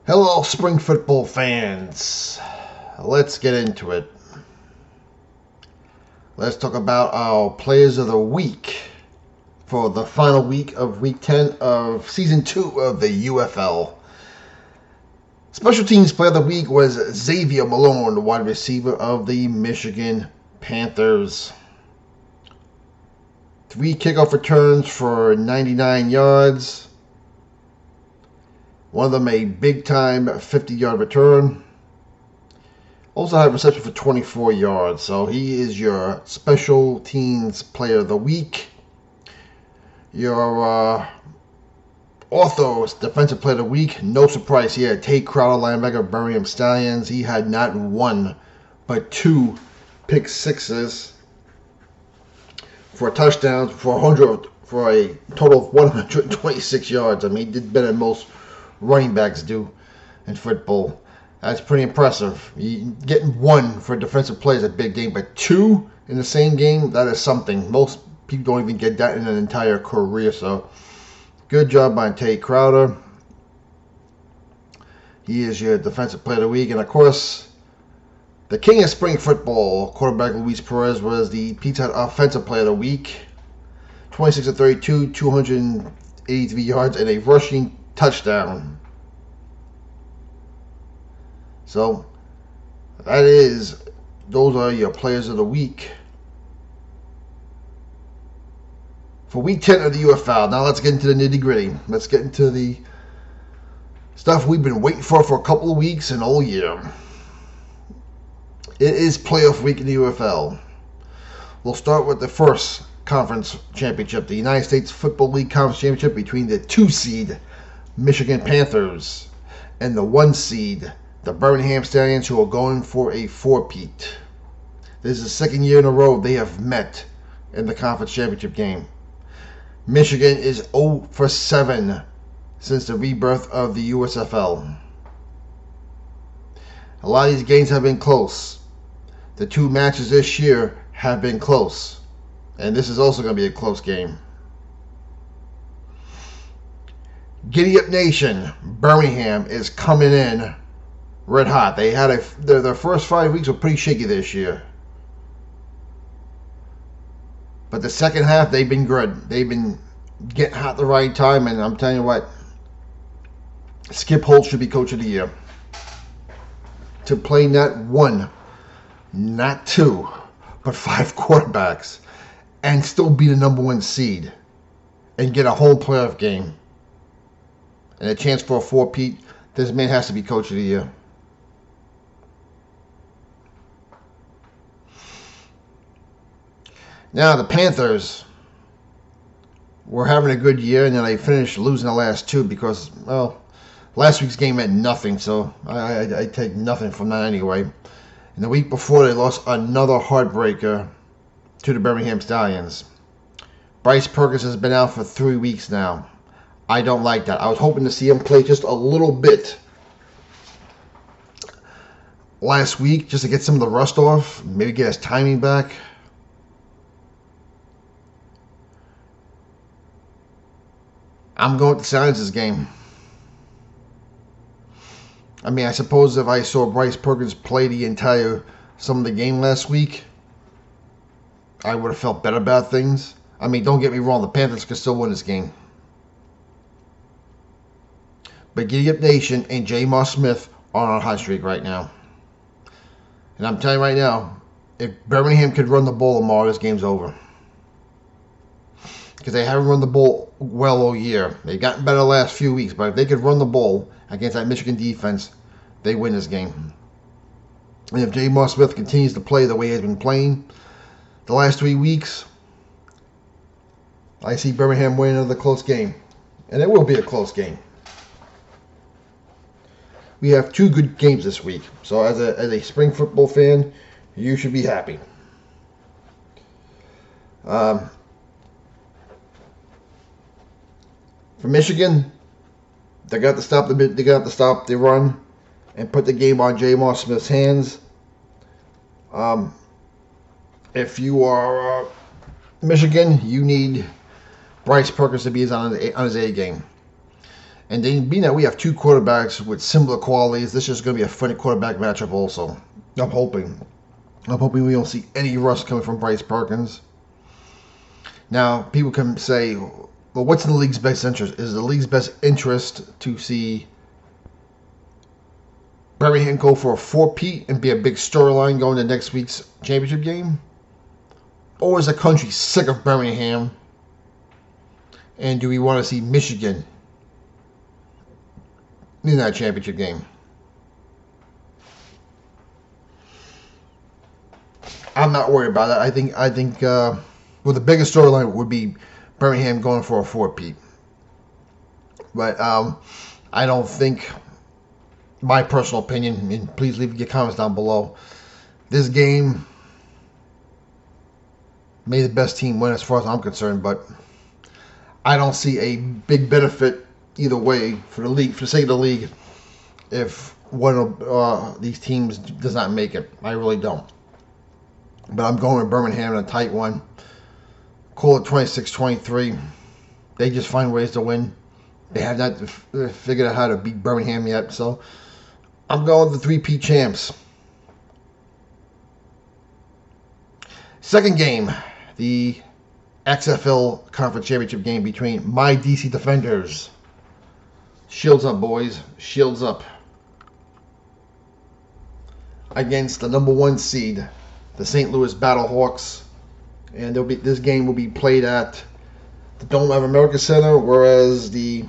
Hello, spring football fans. Let's get into it. Let's talk about our players of the week for the final week of week 10 of season 2 of the UFL. Special teams player of the week was Xavier Malone, the wide receiver of the Michigan Panthers. 3 kickoff returns for 99 yards. One of them a big-time 50-yard return. Also had reception for 24 yards. So he is your special teams player of the week. Your Orthos defensive player of the week. No surprise here. Tate Crowder, linebacker of Birmingham Stallions. He had not one but 2 pick sixes for touchdowns for a total of 126 yards. I mean, he did better than most running backs do in football. That's pretty impressive. Getting 1 for defensive play is a big game, but 2 in the same game, that is something. Most people don't even get that in an entire career, so good job by Tate Crowder. He is your defensive player of the week, and of course, the king of spring football, quarterback Luis Perez, was the Pizza Hut offensive player of the week. 26 of 32, 283 yards, and a rushing touchdown. So those are your players of the week for week 10 of the UFL. Now let's get into the nitty gritty. Let's get into the stuff we've been waiting for a couple of weeks and all year. It is playoff week in the UFL. We'll start with the first conference championship, the United States Football League Conference Championship between the 2 seed Michigan Panthers and the 1 seed, the Birmingham Stallions, who are going for a 4-peat. This is the second year in a row they have met in the conference championship game. Michigan is 0 for 7 since the rebirth of the USFL. A lot of these games have been close. The 2 matches this year have been close. And this is also going to be a close game. Giddy Up Nation, Birmingham is coming in red hot. They had their first 5 weeks were pretty shaky this year. But the second half, they've been good. They've been getting hot at the right time, and I'm telling you what, Skip Holtz should be coach of the year. To play not 1, not 2, but 5 quarterbacks and still be the number 1 seed and get a home playoff game and a chance for a 4-peat, this man has to be coach of the year. Now the Panthers were having a good year, and then they finished losing the last 2 because, well, last week's game meant nothing, so I take nothing from that anyway. And the week before, they lost another heartbreaker to the Birmingham Stallions. Bryce Perkins has been out for 3 weeks now. I don't like that. I was hoping to see him play just a little bit last week just to get some of the rust off, maybe get his timing back. I'm going with the Stallions this game. I mean, I suppose if I saw Bryce Perkins play some of the game last week, I would have felt better about things. I mean, don't get me wrong, the Panthers can still win this game. But Giddy Up Nation and J. Moss Smith are on a hot streak right now. And I'm telling you right now, if Birmingham could run the ball tomorrow, this game's over. Because they haven't run the ball well all year. They've gotten better the last few weeks, but if they could run the ball against that Michigan defense, they win this game. And if J. Moss Smith continues to play the way he's been playing the last 3 weeks, I see Birmingham winning another close game. And it will be a close game. We have 2 good games this week. So as a spring football fan, you should be happy. For Michigan, they got to stop the run and put the game on J. Moss Smith's hands. If you are Michigan, you need Bryce Perkins to be on his A game. And then, being that we have two quarterbacks with similar qualities, this is going to be a funny quarterback matchup also. I'm hoping. I'm hoping we don't see any rust coming from Bryce Perkins. Now, people can say, well, what's in the league's best interest? Is the league's best interest to see Birmingham go for a 4-peat and be a big storyline going to next week's championship game? Or is the country sick of Birmingham? And do we want to see Michigan in that championship game? I'm not worried about that. I think well, the biggest storyline would be Birmingham going for a 4-peat. But I don't think, my personal opinion, and please leave your comments down below, this game, may the best team win as far as I'm concerned, but I don't see a big benefit either way for the league, for the sake of the league, if one of these teams does not make it. I really don't. But I'm going with Birmingham in a tight one. Call it 26-23. They just find ways to win. They have not figured out how to beat Birmingham yet, so I'm going with the 3-peat champs. Second game, the XFL Conference Championship game between my DC Defenders. Shields up, boys. Shields up. Against the number 1 seed, the St. Louis Battlehawks. And this game will be played at the Dome of America Center, whereas the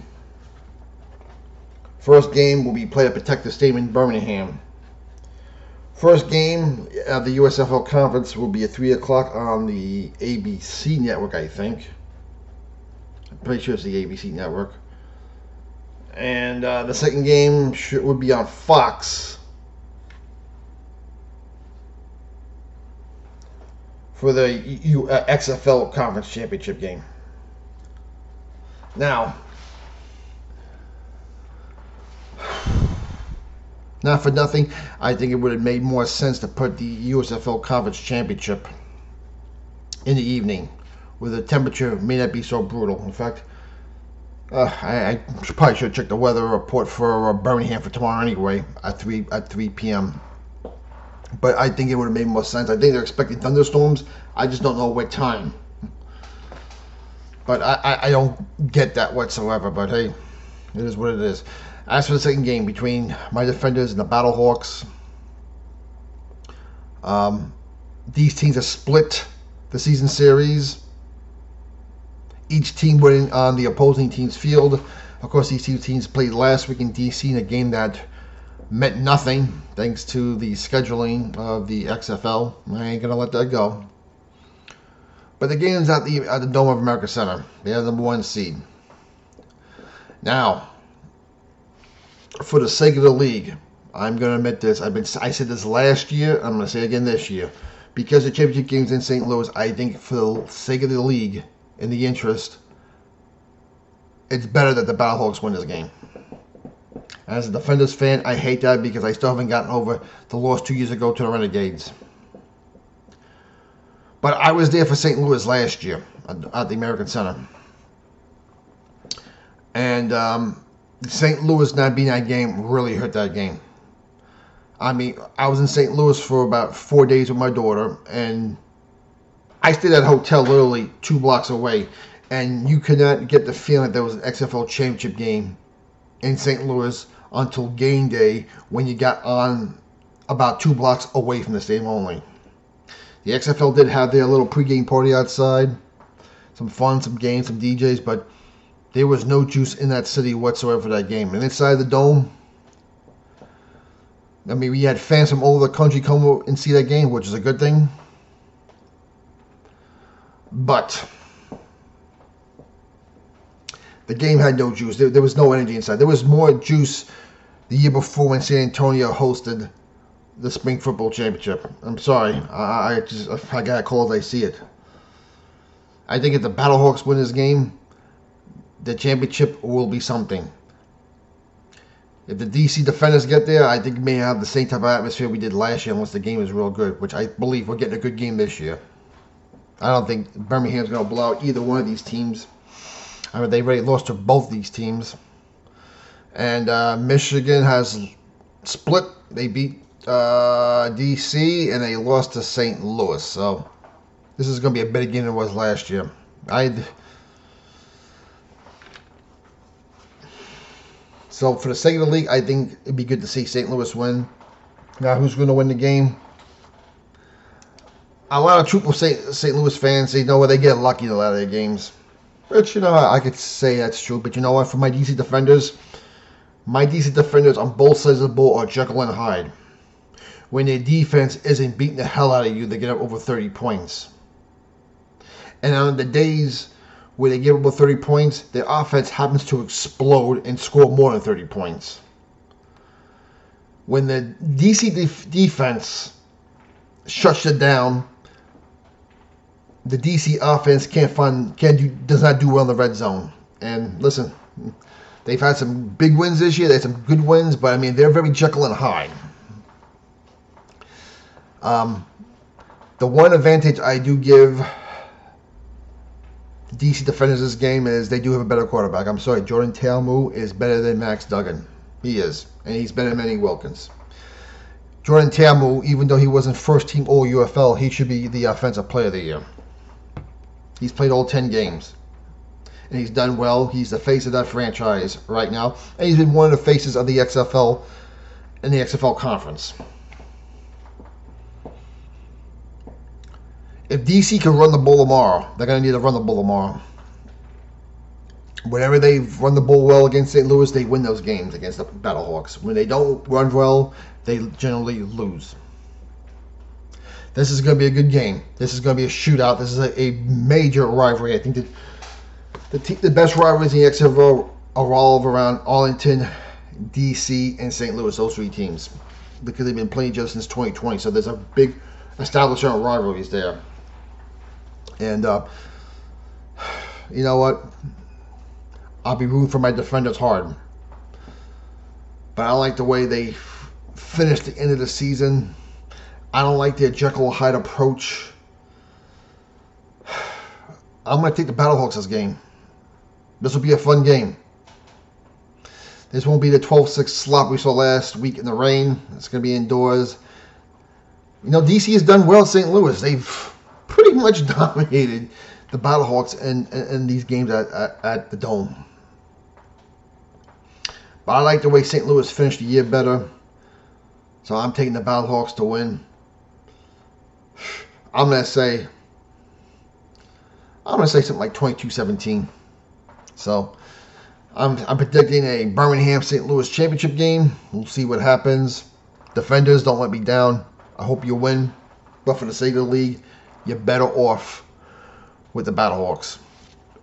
first game will be played at Protective Stadium in Birmingham. First game of the USFL Conference will be at 3 o'clock on the ABC network, I think. I'm pretty sure it's the ABC network. And the second game would be on Fox for the XFL Conference Championship game. Now, not for nothing, I think it would have made more sense to put the USFL Conference Championship in the evening, where the temperature may not be so brutal. In fact, I probably should check the weather report for Birmingham for tomorrow anyway at 3 p.m. But I think it would have made more sense. I think they're expecting thunderstorms. I just don't know what time. But I don't get that whatsoever. But hey, it is what it is. As for the second game between my Defenders and the Battlehawks, these teams are split the season series. Each team winning on the opposing team's field. Of course, these two teams played last week in DC in a game that meant nothing thanks to the scheduling of the XFL. I ain't gonna let that go. But the game's at the Dome of America Center. They have the number 1 seed. Now, for the sake of the league, I'm gonna admit this. I said this last year. I'm gonna say it again this year. Because the championship game's in St. Louis, I think for the sake of the league, in the interest, it's better that the Battlehawks win this game. As a Defenders fan, I hate that because I still haven't gotten over the loss 2 years ago to the Renegades. But I was there for St. Louis last year at the American Center. And St. Louis not being that game really hurt that game. I mean, I was in St. Louis for about 4 days with my daughter, and I stayed at a hotel literally 2 blocks away, and you could not get the feeling that there was an XFL championship game in St. Louis until game day, when you got on about 2 blocks away from the stadium only. The XFL did have their little pregame party outside, some fun, some games, some DJs, but there was no juice in that city whatsoever for that game. And inside the Dome, I mean, we had fans from all over the country come and see that game, which is a good thing. But the game had no juice. There was no energy inside. There was more juice the year before when San Antonio hosted the Spring Football Championship. I'm sorry. I got to call it as I see it. I think if the Battlehawks win this game, the championship will be something. If the DC Defenders get there, I think we may have the same type of atmosphere we did last year, unless the game is real good, which I believe we're getting a good game this year. I don't think Birmingham's going to blow out either one of these teams. I mean, they already lost to both these teams. And Michigan has split. They beat DC and they lost to St. Louis. So this is going to be a better game than it was last year. So for the sake of the league, I think it'd be good to see St. Louis win. Now, who's going to win the game? A lot of truthful St. Louis fans, they know where they get lucky in a lot of their games. Which, I could say that's true. But you know what? For my DC Defenders on both sides of the ball are Jekyll and Hyde. When their defense isn't beating the hell out of you, they get up over 30 points. And on the days where they give up over 30 points, their offense happens to explode and score more than 30 points. When the DC defense shuts you down, the DC offense does not do well in the red zone. And listen, they've had some big wins this year. They had some good wins, but I mean, they're very Jekyll and Hyde. The one advantage I do give DC Defenders this game is they do have a better quarterback. I'm sorry, Jordan Ta'amu is better than Max Duggan. He is, and he's better than Manny Wilkins. Jordan Ta'amu, even though he wasn't first team All-UFL, he should be the offensive player of the year. He's played all 10 games, and he's done well. He's the face of that franchise right now, and he's been one of the faces of the XFL in the XFL conference. If DC can run the ball tomorrow, they're going to need to run the ball tomorrow. Whenever they've run the ball well against St. Louis, they win those games against the Battlehawks. When they don't run well, they generally lose. This is going to be a good game. This is going to be a shootout. This is a major rivalry. I think that the best rivalries in the XFL revolve around Arlington, DC, and St. Louis, those three teams, because they've been playing each other since 2020. So there's a big establishment of rivalries there. And you know what? I'll be rooting for my Defenders hard. But I don't like the way they finished the end of the season. I don't like their Jekyll Hyde approach. I'm going to take the Battlehawks this game. This will be a fun game. This won't be the 12-6 slop we saw last week in the rain. It's going to be indoors. DC has done well at St. Louis. They've pretty much dominated the Battlehawks in these games at the Dome. But I like the way St. Louis finished the year better. So I'm taking the Battlehawks to win. I'm going to say something like 22-17. So I'm predicting a Birmingham-St. Louis championship game. We'll see what happens. Defenders, don't let me down. I hope you win. But for the sake of the league, you're better off with the Battlehawks.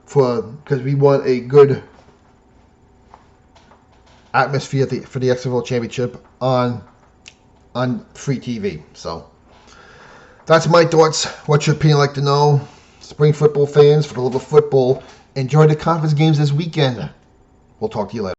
Because we want a good atmosphere for the XFL championship on free TV. So that's my thoughts. What's your opinion? Like to know? Spring football fans, for the love of football, enjoy the conference games this weekend. We'll talk to you later.